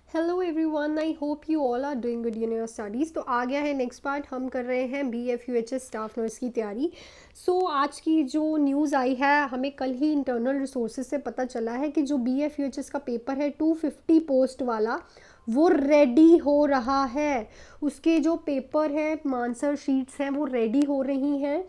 Hello everyone, I hope you all are doing good in your studies. तो आ गया है नेक्स्ट पार्ट। हम कर रहे हैं BFUHS स्टाफ नर्स की तैयारी। आज की जो न्यूज़ आई है, हमें कल ही इंटरनल रिसोर्सेज से पता चला है कि जो BFUHS का पेपर है 250 पोस्ट वाला, वो रेडी हो रहा है। उसके जो पेपर है, आंसर शीट्स हैं, वो रेडी हो रही हैं।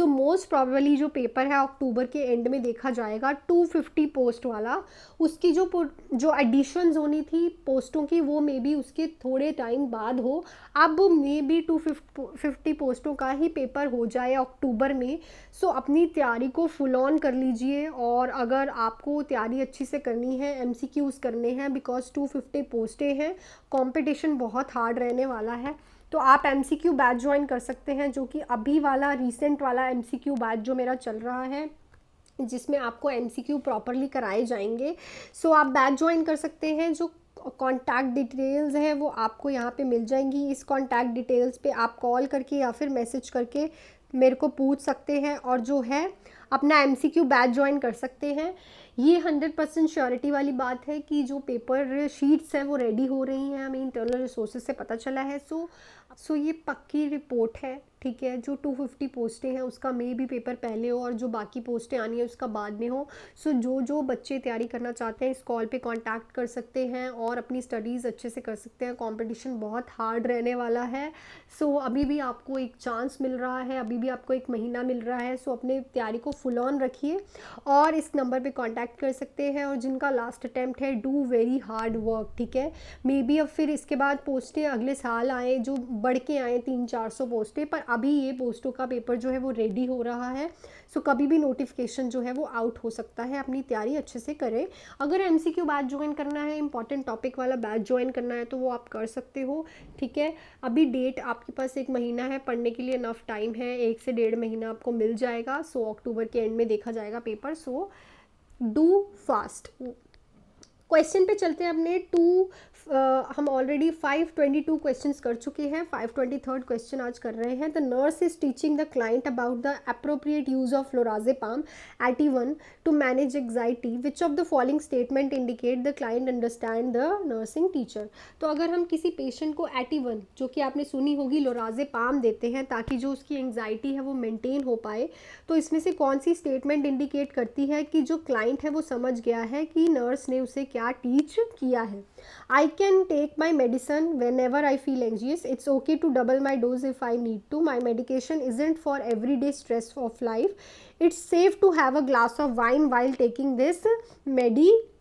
मोस्ट प्रॉबेबली जो पेपर है अक्टूबर के एंड में देखा जाएगा 250 पोस्ट वाला। उसकी जो एडिशंस होनी थी पोस्टों की, वो मे बी उसके थोड़े टाइम बाद हो। अब मे बी 250 पोस्टों का ही पेपर हो जाए अक्टूबर में। अपनी तैयारी को फुल ऑन कर लीजिए। और अगर आपको तैयारी अच्छी से करनी है, MCQs करने हैं, बिकॉज 250 पोस्टें हैं, कंपटीशन बहुत हार्ड रहने वाला है। तो आप MCQ बैच ज्वाइन कर सकते हैं, जो कि अभी वाला रिसेंट वाला MCQ बैच जो मेरा चल रहा है, जिसमें आपको MCQ प्रॉपरली कराए जाएंगे। आप बैच ज्वाइन कर सकते हैं। जो कॉन्टैक्ट डिटेल्स है वो आपको यहाँ पे मिल जाएंगी। इस कॉन्टैक्ट डिटेल्स पे आप कॉल करके या फिर मैसेज करके मेरे को पूछ सकते हैं, और जो है अपना MCQ बैच ज्वाइन कर सकते हैं। ये 100% श्योरिटी वाली बात है कि जो पेपर शीट्स हैं वो रेडी हो रही हैं, हमें इंटरनल रिसोर्सेज से पता चला है। ये पक्की रिपोर्ट है, ठीक है। जो 250 पोस्टें हैं उसका मे भी पेपर पहले हो, और जो बाकी पोस्टें आनी है उसका बाद में हो। जो बच्चे तैयारी करना चाहते हैं, इस कॉल पे कांटेक्ट कर सकते हैं और अपनी स्टडीज़ अच्छे से कर सकते हैं। कंपटीशन बहुत हार्ड रहने वाला है। अभी भी आपको एक चांस मिल रहा है, अभी भी आपको एक महीना मिल रहा है। अपने तैयारी को फुल ऑन रखिए और इस नंबर पे कांटेक्ट कर सकते हैं। और जिनका लास्ट अटैम्प्ट है, डू वेरी हार्ड वर्क, ठीक है। मे बी अब फिर इसके बाद पोस्टें अगले साल आए, जो बढ़ के आए 300-400 पोस्टें, पर अभी ये पोस्टों का पेपर जो है वो रेडी हो रहा है। कभी भी नोटिफिकेशन जो है वो आउट हो सकता है। अपनी तैयारी अच्छे से करें। अगर MCQ बैच ज्वाइन करना है, इंपॉर्टेंट टॉपिक वाला बैच ज्वाइन करना है, तो वो आप कर सकते हो, ठीक है। अभी डेट आपके पास 1 महीना है, पढ़ने के लिए इनफ टाइम है। 1 से 1.5 महीना आपको मिल जाएगा। अक्टूबर के एंड में देखा जाएगा पेपर। Do fast. क्वेश्चन पे चलते हैं अपने हम ऑलरेडी 522 क्वेश्चंस कर चुके हैं। 523rd क्वेश्चन आज कर रहे हैं। The nurse is teaching the client about the appropriate use of lorazepam AT1 to manage anxiety. Which of the following statement indicate the client understand the nursing teacher. तो अगर हम किसी पेशेंट को AT1, जो कि आपने सुनी होगी, लोराजेपाम देते हैं ताकि जो उसकी एंग्जाइटी है वो मेंटेन हो पाए, तो इसमें से कौन सी स्टेटमेंट इंडिकेट करती है कि जो क्लाइंट है वो समझ गया है कि नर्स ने उसे क्या टीच किया है। I can take my medicine whenever I feel anxious. It's okay to double my dose if I need to. My medication isn't for everyday stress of life. It's safe to have a glass of wine while taking this medication.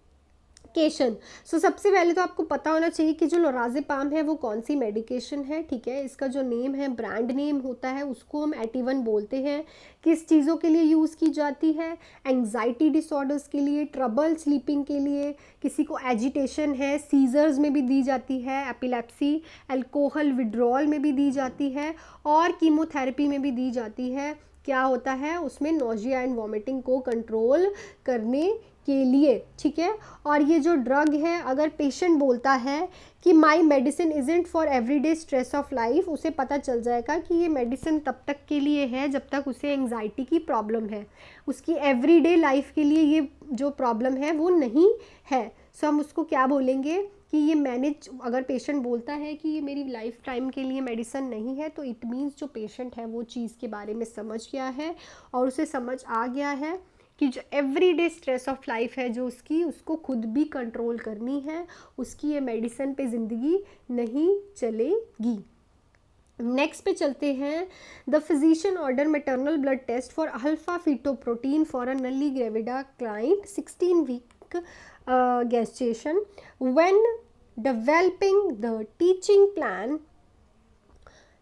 सबसे पहले तो आपको पता होना चाहिए कि जो lorazepam है वो कौन सी मेडिकेशन है, ठीक है। इसका जो नेम है, ब्रांड नेम होता है, उसको हम AT1 बोलते हैं। किस चीज़ों के लिए यूज़ की जाती है? एंग्जाइटी डिसऑर्डर्स के लिए, ट्रबल स्लीपिंग के लिए, किसी को एजिटेशन है, सीजर्स में भी दी जाती है, एपिलेप्सी, अल्कोहल विड्रॉल में भी दी जाती है, और कीमोथेरेपी में भी दी जाती है। क्या होता है उसमें? नोजिया एंड वॉमिटिंग को कंट्रोल करने के लिए, ठीक है। और ये जो ड्रग है, अगर पेशेंट बोलता है कि my medicine isn't for everyday stress of life, उसे पता चल जाएगा कि ये मेडिसिन तब तक के लिए है जब तक उसे एंग्जाइटी की प्रॉब्लम है। उसकी एवरीडे लाइफ के लिए ये जो प्रॉब्लम है वो नहीं है। हम उसको क्या बोलेंगे कि ये मैनेज, अगर पेशेंट बोलता है कि ये मेरी लाइफ टाइम के लिए मेडिसिन नहीं है, तो इट मीन्स जो पेशेंट है वो चीज़ के बारे में समझ गया है और उसे समझ आ गया है कि जो एवरीडे स्ट्रेस ऑफ लाइफ है जो उसको खुद भी कंट्रोल करनी है, उसकी ये मेडिसिन पे ज़िंदगी नहीं चलेगी। नेक्स्ट पे चलते हैं। The physician order maternal blood test for alpha fetoprotein for a nulligravida client 16 week gestation. When developing the teaching plan,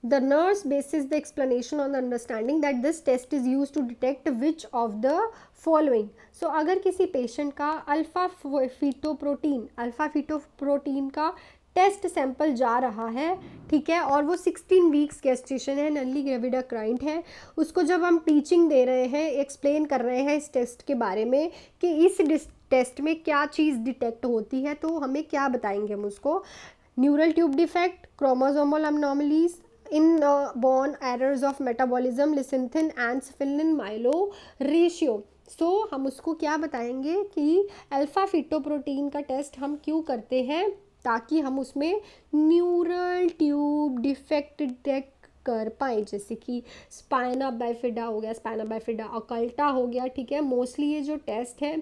the nurse bases the explanation on the understanding that this test is used to detect which of the following. अगर किसी patient का alpha fetoprotein का test sample जा रहा है, ठीक है, और वो 16 वीक्स गेस्टेशन है, नल्ली ग्रेविडा क्लाइंट है, उसको जब हम टीचिंग दे रहे हैं, एक्सप्लेन कर रहे हैं इस टेस्ट के बारे में कि इस टेस्ट में क्या चीज़ डिटेक्ट होती है, तो हमें क्या बताएंगे हम उसको? Neural tube defect, chromosomal abnormalities, inborn errors of metabolism, lecithin एंसिफिलिन माइलो रेशियो। हम उसको क्या बताएंगे कि अल्फा फीटोप्रोटीन का टेस्ट हम क्यों करते हैं, ताकि हम उसमें न्यूरल ट्यूब डिफेक्ट डिटेक्ट कर पाए, जैसे कि स्पाइना बाइफिडा हो गया, स्पाइना बाइफिडा अकल्टा हो गया, ठीक है। मोस्टली ये जो टेस्ट है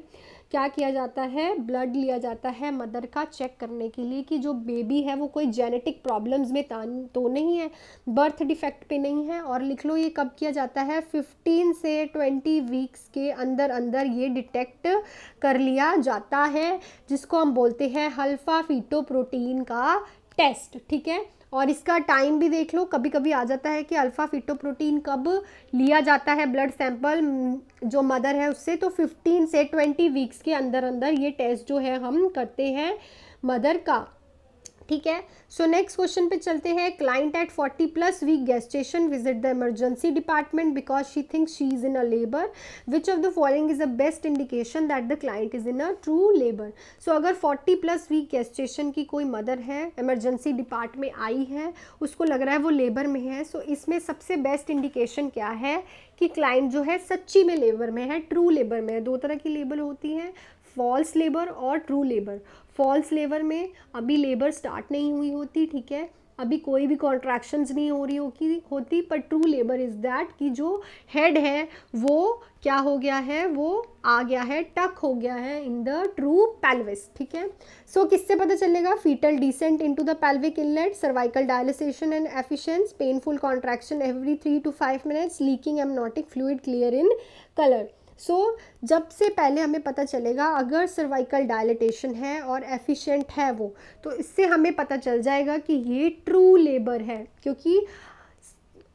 क्या किया जाता है, ब्लड लिया जाता है मदर का चेक करने के लिए कि जो बेबी है वो कोई जेनेटिक प्रॉब्लम्स में तो नहीं है, बर्थ डिफेक्ट पे नहीं है। और लिख लो ये कब किया जाता है, 15 से 20 वीक्स के अंदर अंदर ये डिटेक्ट कर लिया जाता है, जिसको हम बोलते हैं अल्फा फीटोप्रोटीन का टेस्ट, ठीक है। और इसका टाइम भी देख लो, कभी कभी आ जाता है कि अल्फ़ा फीटोप्रोटीन कब लिया जाता है ब्लड सैंपल जो मदर है उससे, तो 15 से 20 वीक्स के अंदर अंदर ये टेस्ट जो है हम करते हैं मदर का, ठीक है। सो नेक्स्ट क्वेश्चन पे चलते हैं। Client at 40+ week gestation visit the emergency department because she thinks she is in a labour, which of the following is the best indication that the client is in a true labour. So अगर 40+ week gestation की कोई mother है, emergency depart में आई है, उसको लग रहा है वो लेबर में है, सो इसमें सबसे बेस्ट इंडिकेशन क्या है कि क्लाइंट जो है सच्ची में लेबर में है, ट्रू लेबर में है। दो तरह की लेबर होती हैं, फॉल्स लेबर और ट्रू लेबर। फॉल्स लेबर में अभी लेबर स्टार्ट नहीं हुई होती, ठीक है, अभी कोई भी कॉन्ट्रैक्शंस नहीं हो रही होती, पर ट्रू लेबर इज़ दैट कि जो हेड है वो क्या हो गया है, वो आ गया है, टक हो गया है इन द ट्रू पेल्विस, ठीक है। सो किससे पता चलेगा, fetal descent into the pelvic inlet, cervical dilatation and efficiency, painful contraction every 3 to 5 minutes, leaking amniotic fluid clear in colour. So जब से पहले हमें पता चलेगा अगर सर्वाइकल डायलिटेशन है और एफिशिएंट है वो, तो इससे हमें पता चल जाएगा कि ये ट्रू लेबर है। क्योंकि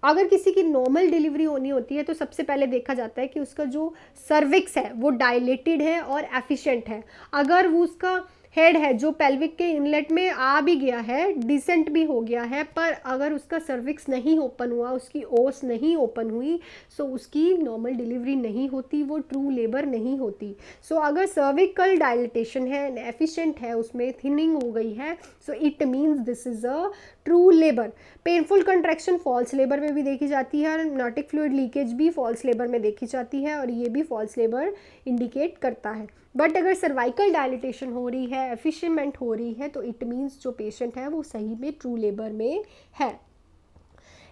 अगर किसी की नॉर्मल डिलीवरी होनी होती है तो सबसे पहले देखा जाता है कि उसका जो सर्विक्स है वो डायलेटेड है और एफिशिएंट है। अगर वो उसका हेड है जो पेल्विक के इनलेट में आ भी गया है, डिसेंट भी हो गया है, पर अगर उसका सर्विक्स नहीं ओपन हुआ, उसकी ओस नहीं ओपन हुई, सो उसकी नॉर्मल डिलीवरी नहीं होती, वो ट्रू लेबर नहीं होती। सो अगर सर्विकल डायलिटेशन है, एफिशिएंट है, उसमें थिनिंग हो गई है, so it means this is a true labour. Painful contraction false labour में भी देखी जाती है, और एमनोटिक फ्लूइड लीकेज भी फॉल्स लेबर में देखी जाती है, और ये भी फॉल्स लेबर इंडिकेट करता है। बट अगर सर्वाइकल डायलिटेशन हो रही है, एफिशिएंट हो रही है, तो इट मीन्स जो पेशेंट है वो सही में ट्रू लेबर में है।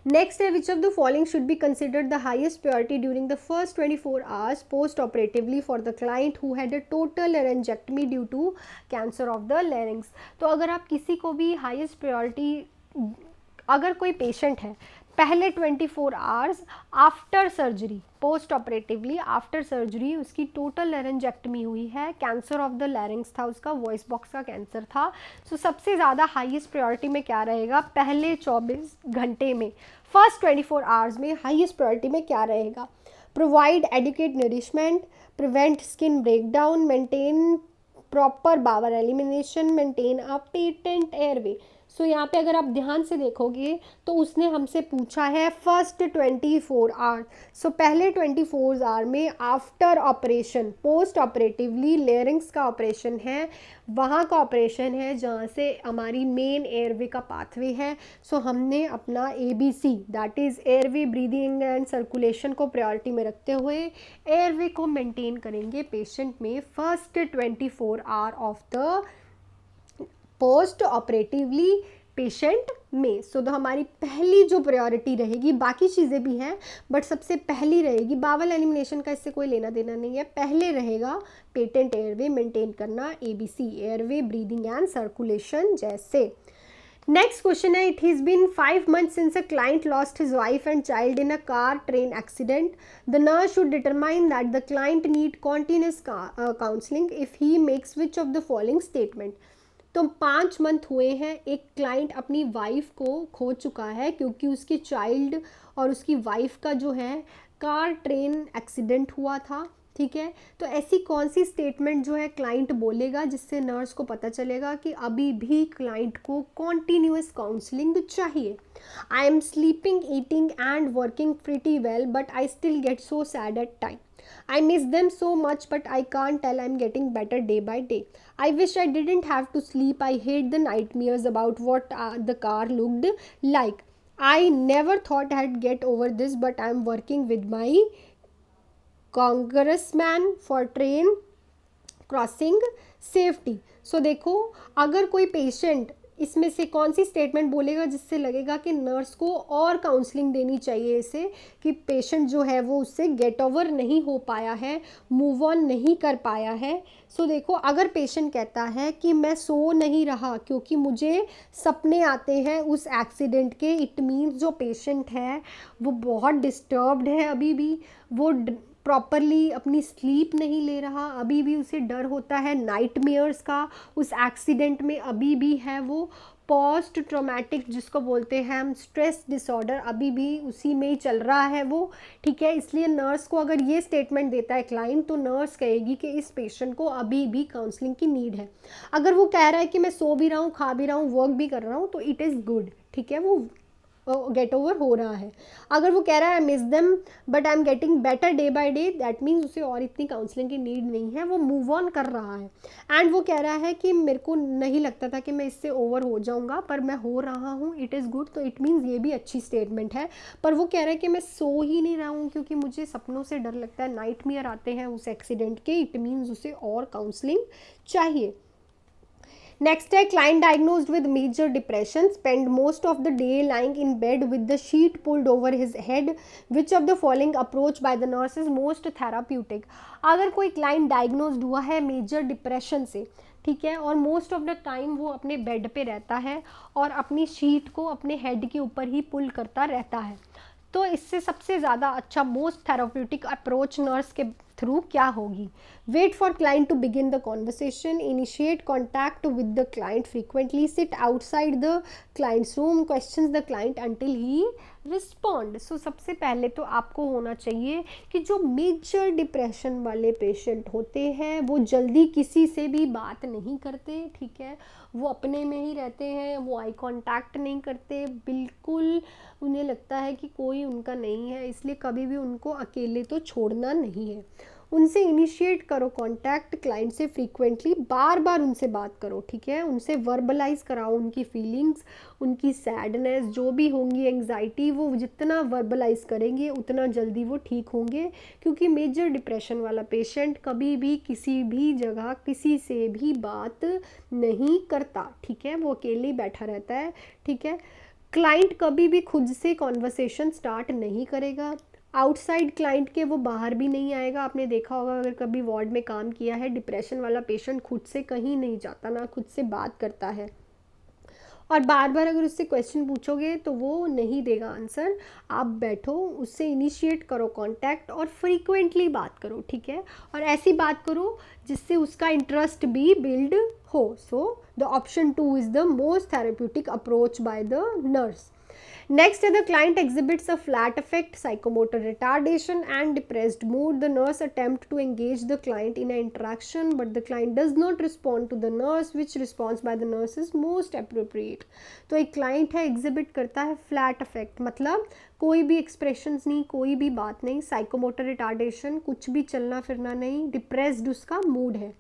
नेक्स्ट है, which of the following should be considered the highest priority during the first 24 hours post operatively for the client who had a total laryngectomy due to cancer of the larynx. तो अगर आप किसी को भी highest priority, अगर कोई patient है पहले 24 hours after surgery, post operatively after surgery उसकी टोटल लेरेंजेक्टमी हुई है, कैंसर ऑफ द लैरिंग्स था उसका, वॉइस बॉक्स का कैंसर था, सो सबसे ज़्यादा हाईएस्ट प्रायोरिटी में क्या रहेगा, पहले 24 घंटे में, फर्स्ट 24 आवर्स में हाईएस्ट प्रायोरिटी में क्या रहेगा, provide adequate nourishment, prevent skin breakdown, maintain proper bowel elimination, maintain a patent airway. So यहाँ पे अगर आप ध्यान से देखोगे तो उसने हमसे पूछा है फर्स्ट 24 आवर। सो पहले 24 आवर में after operation, post operatively larynx का ऑपरेशन है, वहाँ का ऑपरेशन है जहाँ से हमारी मेन एयरवे का पाथवे है। सो हमने अपना ABC that is airway, breathing and circulation को प्रायोरिटी में रखते हुए एयरवे को मेंटेन करेंगे पेशेंट में first 24 hour of the post operatively patient में। सो तो हमारी पहली जो प्रायोरिटी रहेगी, बाकी चीज़ें भी हैं बट सबसे पहली रहेगी, बावल एलिमिनेशन का इससे कोई लेना देना नहीं है, पहले रहेगा पेटेंट एयरवे मेंटेन करना, ABC airway, breathing and circulation जैसे। नेक्स्ट क्वेश्चन है, it has been 5 months since a client lost his wife and child in a car train accident. The nurse should determine that the client need continuous counseling if he makes which of the following statement. तो 5 month हुए हैं, एक client अपनी wife को खो चुका है क्योंकि उसकी चाइल्ड और उसकी वाइफ का जो है कार ट्रेन एक्सीडेंट हुआ था, ठीक है। तो ऐसी कौन सी स्टेटमेंट जो है क्लाइंट बोलेगा जिससे नर्स को पता चलेगा कि अभी भी क्लाइंट को कॉन्टीन्यूअस काउंसलिंग चाहिए। I am sleeping, eating and working pretty well but I still get so sad at time. I miss them so much but I can't tell I'm getting better day by day. I wish I didn't have to sleep. I hate the nightmares about what the car looked like. I never thought I'd get over this but I'm working with my congressman for train crossing safety. So देखो, अगर कोई patient इसमें से कौन सी statement बोलेगा जिससे लगेगा कि नर्स को और काउंसलिंग देनी चाहिए इसे, कि पेशेंट जो है वो उससे गेट ओवर नहीं हो पाया है, मूव ऑन नहीं कर पाया है। सो देखो, अगर पेशेंट कहता है कि मैं सो नहीं रहा क्योंकि मुझे सपने आते हैं उस एक्सीडेंट के, इट मीन्स जो पेशेंट है वो बहुत डिस्टर्ब्ड है, अभी भी वो प्रॉपरली अपनी स्लीप नहीं ले रहा, अभी भी उसे डर होता है नाइटमेयर्स का, उस एक्सीडेंट में अभी भी है वो पोस्ट ट्रॉमेटिक जिसको बोलते हैं हम स्ट्रेस डिसऑर्डर, अभी भी उसी में ही चल रहा है वो, ठीक है। इसलिए नर्स को अगर ये स्टेटमेंट देता है क्लाइंट, तो नर्स कहेगी कि इस पेशेंट को अभी भी काउंसलिंग की नीड है। अगर वो कह रहा है कि मैं सो भी रहा हूँ, खा भी रहा हूँ, वर्क भी कर रहा हूँ, तो इट इज़ गुड, ठीक है, वो गेट ओवर हो रहा है। अगर वो कह रहा है I miss them but I am getting better day by day, that means उसे और इतनी काउंसलिंग की नीड नहीं है, वो मूव ऑन कर रहा है। एंड वो कह रहा है कि मेरे को नहीं लगता था कि मैं इससे ओवर हो जाऊंगा, पर मैं हो रहा हूँ, इट इज़ गुड। तो इट मीन्स ये भी अच्छी स्टेटमेंट है। पर वो कह रहा है कि मैं सो ही नहीं रहा हूँ क्योंकि मुझे सपनों से डर लगता है, नाइटमेयर आते हैं उस एक्सीडेंट के, इट मीन्स उसे और काउंसलिंग चाहिए। नेक्स्ट है client diagnosed with major depression, spend most of the day lying in bed with the sheet pulled over his head, which of the following approach by the nurse is most therapeutic. अगर कोई client diagnosed हुआ है major depression से, ठीक है, और most of the time वो अपने बेड पे रहता है और अपनी शीट को अपने हेड के ऊपर ही पुल करता रहता है, तो इससे सबसे ज़्यादा अच्छा मोस्ट थेराप्यूटिक अप्रोच नर्स के थ्रू क्या होगी? Wait for client to begin the conversation, initiate contact with the client frequently, sit outside the client's room, questions the client until he respond. So सबसे पहले तो आपको होना चाहिए कि जो मेजर डिप्रेशन वाले पेशेंट होते हैं वो जल्दी किसी से भी बात नहीं करते, ठीक है, वो अपने में ही रहते हैं, वो आई कांटेक्ट नहीं करते, बिल्कुल उन्हें लगता है कि कोई उनका नहीं है, इसलिए कभी भी उनको अकेले तो छोड़ना नहीं है। उनसे इनिशिएट करो कांटेक्ट, क्लाइंट से फ्रीक्वेंटली, बार बार उनसे बात करो, ठीक है, उनसे वर्बलाइज कराओ उनकी फीलिंग्स, उनकी सैडनेस जो भी होंगी, एंग्जाइटी, वो जितना वर्बलाइज करेंगे उतना जल्दी वो ठीक होंगे। क्योंकि मेजर डिप्रेशन वाला पेशेंट कभी भी किसी भी जगह किसी से भी बात नहीं करता, ठीक है, वो अकेले बैठा रहता है, ठीक है। क्लाइंट कभी भी खुद से कॉन्वर्सेशन स्टार्ट नहीं करेगा, आउटसाइड क्लाइंट के वो बाहर भी नहीं आएगा। आपने देखा होगा अगर कभी वार्ड में काम किया है, डिप्रेशन वाला पेशेंट खुद से कहीं नहीं जाता, ना खुद से बात करता है, और बार बार अगर उससे क्वेश्चन पूछोगे तो वो नहीं देगा आंसर। आप बैठो, उससे इनिशिएट करो कांटेक्ट और फ्रीक्वेंटली बात करो, ठीक है, और ऐसी बात करो जिससे उसका इंटरेस्ट भी बिल्ड हो। So the option 2 is the most therapeutic approach by the nurse. Next, the client exhibits a flat affect, psychomotor retardation, and depressed mood. The nurse attempts to engage the client in an interaction, but the client does not respond to the nurse. Which response by the nurse is most appropriate? तो एक client है, exhibit करता है flat affect, मतलब कोई भी expressions नहीं, कोई भी बात नहीं, psychomotor retardation, कुछ भी चलना फिरना नहीं, depressed उसका mood है,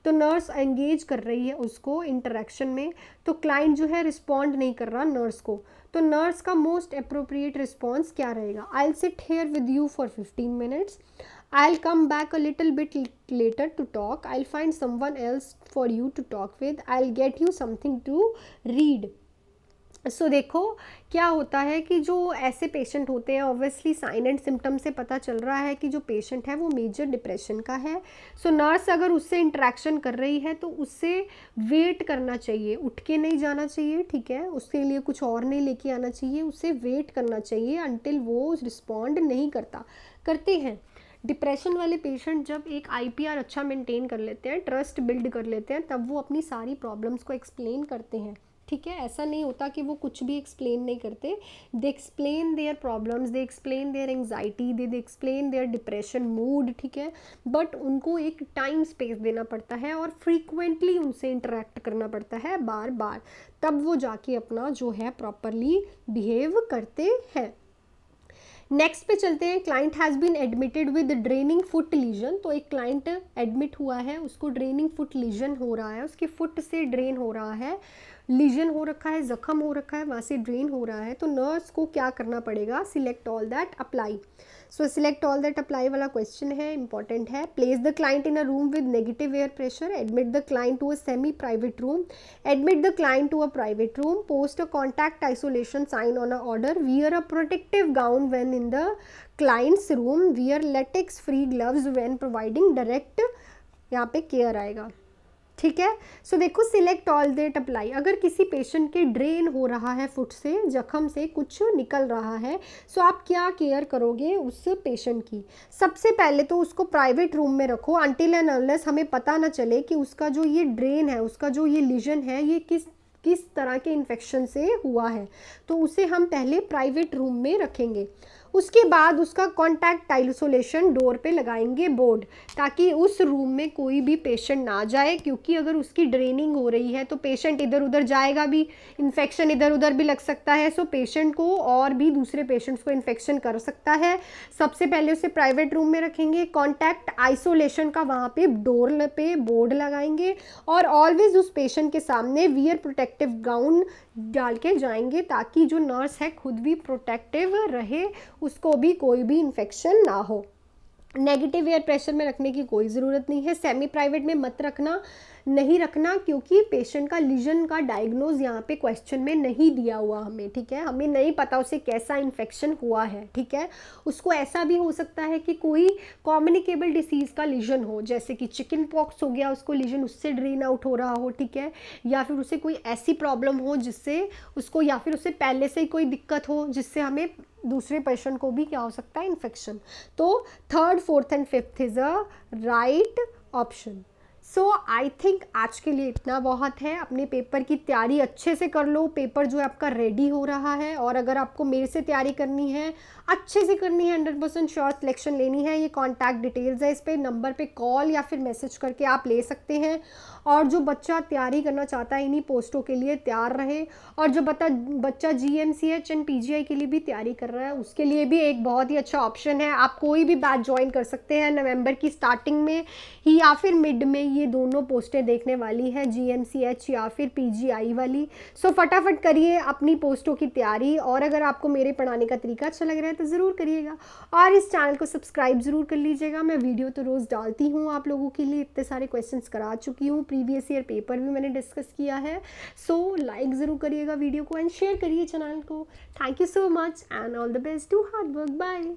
तो नर्स एंगेज कर रही है उसको इंटरेक्शन में, तो क्लाइंट जो है रिस्पॉन्ड नहीं कर रहा नर्स को, तो नर्स का मोस्ट अप्रोप्रिएट रिस्पॉन्स क्या रहेगा? I will sit here with you for 15 minutes, I will come back a little bit later to talk, I will find someone else for you to talk with, I will get you something to read. So देखो क्या होता है कि जो ऐसे patient होते हैं, obviously sign and symptom से पता चल रहा है कि जो पेशेंट है वो मेजर डिप्रेशन का है। सो नर्स अगर उससे इंटरेक्शन कर रही है तो उससे वेट करना चाहिए, उठ के नहीं जाना चाहिए, ठीक है, उसके लिए कुछ और नहीं लेके आना चाहिए, उसे वेट करना चाहिए अनटिल वो रिस्पॉन्ड नहीं करते हैं। डिप्रेशन वाले पेशेंट जब एक IPR अच्छा मेंटेन कर लेते हैं, ट्रस्ट बिल्ड कर लेते हैं, तब वो अपनी सारी प्रॉब्लम्स को एक्सप्लेन करते हैं, ठीक है। ऐसा नहीं होता कि वो कुछ भी एक्सप्लेन नहीं करते, they explain their problems, they explain their anxiety, they explain their depression mood, ठीक है, बट उनको एक टाइम स्पेस देना पड़ता है और फ्रीक्वेंटली उनसे इंटरेक्ट करना पड़ता है बार बार, तब वो जाके अपना जो है प्रॉपरली बिहेव करते हैं। नेक्स्ट पे चलते हैं, client has been admitted with draining foot lesion. तो एक क्लाइंट एडमिट हुआ है, उसको ड्रेनिंग फुट लीजन हो रहा है, उसके फुट से ड्रेन हो रहा है लीजन हो रखा है, जख्म हो रखा है, वहाँ से ड्रेन हो रहा है, तो नर्स को क्या करना पड़ेगा, select all that apply. So select all that apply वाला क्वेश्चन है, इंपॉर्टेंट है। Place the client in a room with negative air pressure, admit the client to a semi private room, admit the client to a private room, post a contact isolation sign on a order, wear a protective gown when in the client's room, wear latex free gloves when providing direct, यहाँ पे care आएगा, ठीक है। सो देखो select all that apply, अगर किसी patient के drain हो रहा है फुट से, जख्म से कुछ निकल रहा है, सो आप क्या केयर करोगे उस पेशेंट की। सबसे पहले तो उसको प्राइवेट रूम में रखो अनटिल एंड अनलेस हमें पता ना चले कि उसका जो ये ड्रेन है, उसका जो ये लीजन है, ये किस तरह के इन्फेक्शन से हुआ है, तो उसे हम पहले प्राइवेट रूम में रखेंगे। उसके बाद उसका कॉन्टैक्ट आइसोलेशन डोर पे लगाएंगे बोर्ड, ताकि उस रूम में कोई भी पेशेंट ना जाए, क्योंकि अगर उसकी ड्रेनिंग हो रही है तो पेशेंट इधर उधर जाएगा भी, इन्फेक्शन इधर उधर भी लग सकता है, सो पेशेंट को और भी दूसरे पेशेंट्स को इन्फेक्शन कर सकता है। सबसे पहले उसे प्राइवेट रूम में रखेंगे, कॉन्टैक्ट आइसोलेशन का वहाँ पे डोर पे बोर्ड लगाएंगे, और ऑलवेज उस पेशेंट के सामने वियर प्रोटेक्टिव गाउन डाल के जाएंगे, ताकि जो नर्स है खुद भी प्रोटेक्टिव रहे, उसको भी कोई भी इन्फेक्शन ना हो। नेगेटिव एयर प्रेशर में रखने की कोई ज़रूरत नहीं है, सेमी प्राइवेट में मत रखना, नहीं रखना, क्योंकि पेशेंट का लीजन का डायग्नोज यहाँ पे क्वेश्चन में नहीं दिया हुआ हमें, ठीक है। हमें नहीं पता उसे कैसा इन्फेक्शन हुआ है, ठीक है। उसको ऐसा भी हो सकता है कि कोई कम्युनिकेबल डिसीज़ का लीजन हो, जैसे कि चिकन पॉक्स हो गया, उसको लीजन उससे ड्रेन आउट हो रहा हो, ठीक है, या फिर उसे कोई ऐसी प्रॉब्लम हो जिससे उसको, या फिर उसे पहले से ही कोई दिक्कत हो जिससे हमें दूसरे पेशेंट को भी क्या हो सकता है, इन्फेक्शन। तो third, fourth and fifth is a right option. So I think आज के लिए इतना बहुत है। अपने पेपर की तैयारी अच्छे से कर लो, पेपर जो है आपका रेडी हो रहा है, और अगर आपको मेरे से तैयारी करनी है, अच्छे से करनी है, 100% श्योर सिलेक्शन लेनी है, ये कॉन्टैक्ट डिटेल्स है, इस पे नंबर पे कॉल या फिर मैसेज करके आप ले सकते हैं। और जो बच्चा तैयारी करना चाहता है इन्हीं पोस्टों के लिए तैयार रहे, और जो बच्चा GMCH एंड PGI के लिए भी तैयारी कर रहा है, उसके लिए भी एक बहुत ही अच्छा ऑप्शन है। आप कोई भी बैच ज्वाइन कर सकते हैं नवंबर की स्टार्टिंग में ही या फिर मिड में, ये दोनों पोस्टें देखने वाली हैं, GMCH या फिर PGI वाली। सो फटाफट करिए अपनी पोस्टों की तैयारी, और अगर आपको मेरे पढ़ाने का तरीका अच्छा लग रहा है तो ज़रूर करिएगा, और इस चैनल को सब्सक्राइब ज़रूर कर लीजिएगा। मैं वीडियो तो रोज़ डालती हूँ आप लोगों के लिए, इतने सारे क्वेश्चंस करा चुकी हूँ, प्रीवियस ईयर पेपर भी मैंने डिस्कस किया है। सो लाइक ज़रूर करिएगा वीडियो को, एंड शेयर करिए चैनल को। Thank you so much and all the best, do hard work, bye.